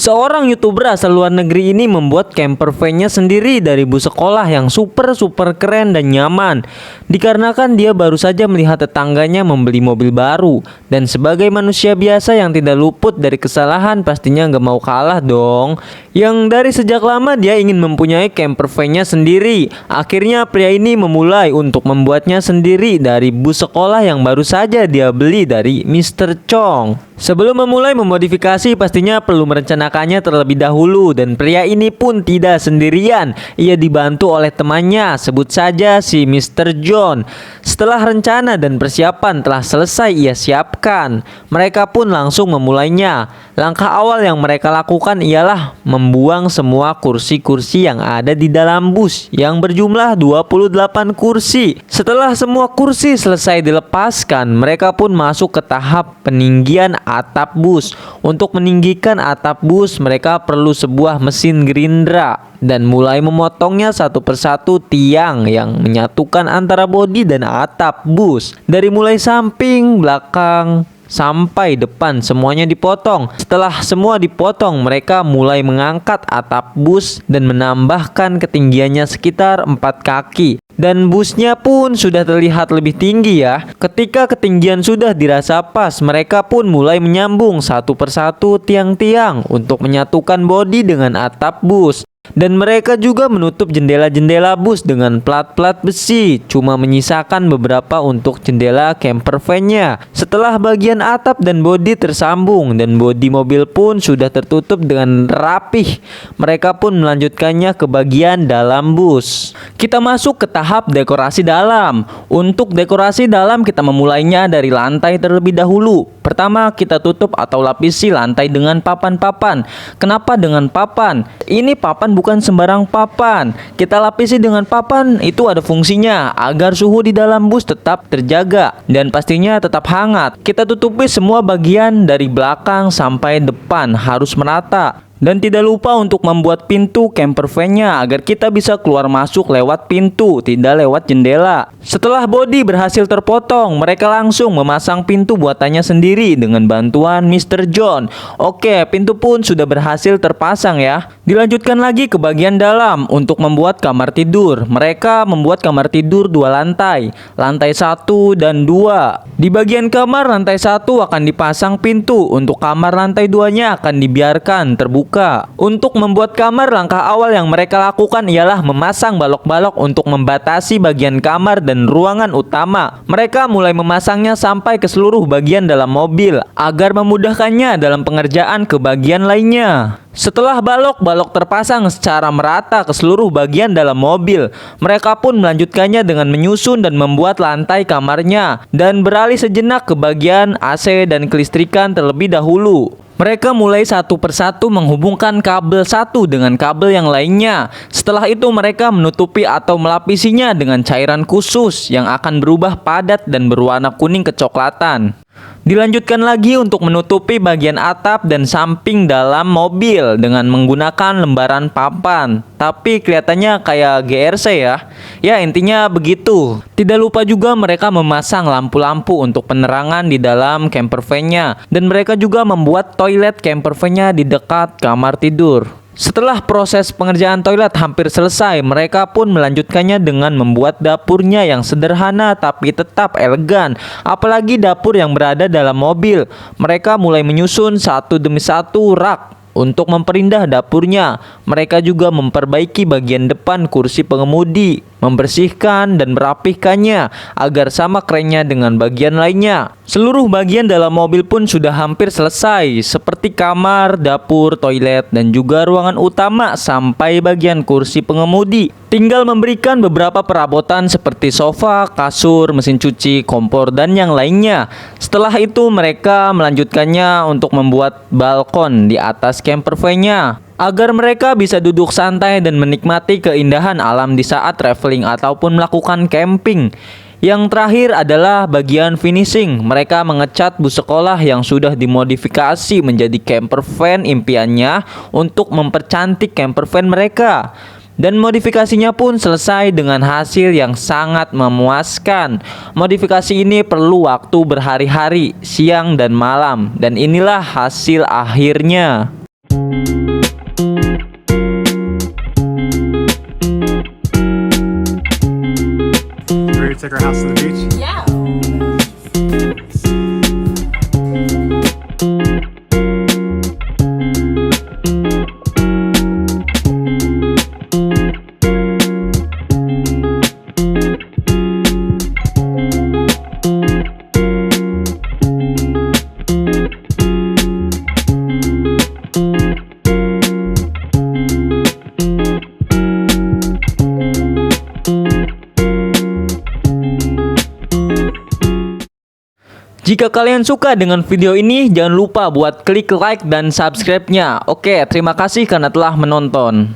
Seorang YouTuber asal luar negeri ini membuat camper van-nya sendiri dari bus sekolah yang super keren dan nyaman. Dikarenakan dia baru saja melihat tetangganya membeli mobil baru. Dan sebagai manusia biasa yang tidak luput dari kesalahan, pastinya gak mau kalah dong. Yang dari sejak lama dia ingin mempunyai camper van-nya sendiri. Akhirnya pria ini memulai untuk membuatnya sendiri dari bus sekolah yang baru saja dia beli dari Mr. Chong. Sebelum memulai memodifikasi, pastinya perlu merencanakannya terlebih dahulu. Dan pria ini pun tidak sendirian. Ia dibantu oleh temannya, sebut saja si Mr. John. Setelah rencana dan persiapan telah selesai ia siapkan, mereka pun langsung memulainya. Langkah awal yang mereka lakukan ialah membuang semua kursi-kursi yang ada di dalam bus yang berjumlah 28 kursi. Setelah semua kursi selesai dilepaskan, mereka pun masuk ke tahap peninggian atap bus. Untuk meninggikan atap bus, mereka perlu sebuah mesin gerindra dan mulai memotongnya satu persatu tiang yang menyatukan antara bodi dan atap bus. Dari mulai samping, belakang, sampai depan semuanya dipotong. Setelah semua dipotong, mereka mulai mengangkat atap bus dan menambahkan ketinggiannya sekitar 4 kaki. Dan busnya pun sudah terlihat lebih tinggi ya. Ketika ketinggian sudah dirasa pas, mereka pun mulai menyambung satu persatu tiang-tiang untuk menyatukan bodi dengan atap bus. Dan mereka juga menutup jendela-jendela bus dengan plat-plat besi, cuma menyisakan beberapa untuk jendela camper van-nya. Setelah bagian atap dan bodi tersambung dan bodi mobil pun sudah tertutup dengan rapih, mereka pun melanjutkannya ke bagian dalam bus. Kita masuk ke tahap dekorasi dalam. Untuk dekorasi dalam kita memulainya dari lantai terlebih dahulu. Pertama, kita tutup atau lapisi lantai dengan papan-papan. Kenapa dengan papan? Ini papan bukan sembarang papan. Kita lapisi dengan papan, itu ada fungsinya agar suhu di dalam bus tetap terjaga dan pastinya tetap hangat. Kita tutupi semua bagian dari belakang sampai depan harus merata. Dan tidak lupa untuk membuat pintu camper van-nya agar kita bisa keluar masuk lewat pintu, tidak lewat jendela. Setelah bodi berhasil terpotong, mereka langsung memasang pintu buatannya sendiri dengan bantuan Mr. John. Oke, pintu pun sudah berhasil terpasang ya. Dilanjutkan lagi ke bagian dalam untuk membuat kamar tidur. Mereka membuat kamar tidur 2 lantai, lantai 1 dan 2. Di bagian kamar lantai 1 akan dipasang pintu, untuk kamar lantai 2-nya akan dibiarkan terbuka. Untuk membuat kamar, langkah awal yang mereka lakukan ialah memasang balok-balok untuk membatasi bagian kamar dan ruangan utama. Mereka mulai memasangnya sampai ke seluruh bagian dalam mobil agar memudahkannya dalam pengerjaan ke bagian lainnya. Setelah balok-balok terpasang secara merata ke seluruh bagian dalam mobil, mereka pun melanjutkannya dengan menyusun dan membuat lantai kamarnya dan beralih sejenak ke bagian AC dan kelistrikan terlebih dahulu. Mereka mulai satu persatu menghubungkan kabel satu dengan kabel yang lainnya. Setelah itu mereka menutupi atau melapisinya dengan cairan khusus yang akan berubah padat dan berwarna kuning kecoklatan. Dilanjutkan lagi untuk menutupi bagian atap dan samping dalam mobil dengan menggunakan lembaran papan. Tapi kelihatannya kayak GRC ya. Ya, intinya begitu. Tidak lupa juga mereka memasang lampu-lampu untuk penerangan di dalam camper van-nya. Dan mereka juga membuat toilet camper van-nya di dekat kamar tidur. Setelah proses pengerjaan toilet hampir selesai, mereka pun melanjutkannya dengan membuat dapurnya yang sederhana tapi tetap elegan. Apalagi dapur yang berada dalam mobil. Mereka mulai menyusun satu demi satu rak untuk memperindah dapurnya. Mereka juga memperbaiki bagian depan kursi pengemudi, membersihkan dan merapihkannya agar sama kerennya dengan bagian lainnya. Seluruh bagian dalam mobil pun sudah hampir selesai, seperti kamar, dapur, toilet, dan juga ruangan utama sampai bagian kursi pengemudi. Tinggal memberikan beberapa perabotan seperti sofa, kasur, mesin cuci, kompor, dan yang lainnya. Setelah itu mereka melanjutkannya untuk membuat balkon di atas camper van-nya agar mereka bisa duduk santai dan menikmati keindahan alam di saat traveling ataupun melakukan camping. Yang terakhir adalah bagian finishing. Mereka mengecat bus sekolah yang sudah dimodifikasi menjadi camper van impiannya untuk mempercantik camper van mereka. Dan modifikasinya pun selesai dengan hasil yang sangat memuaskan. Modifikasi ini perlu waktu berhari-hari, siang dan malam. Dan inilah hasil akhirnya. take our house to the beach? Yeah. Jika kalian suka dengan video ini, jangan lupa buat klik like dan subscribe-nya. Oke, terima kasih karena telah menonton.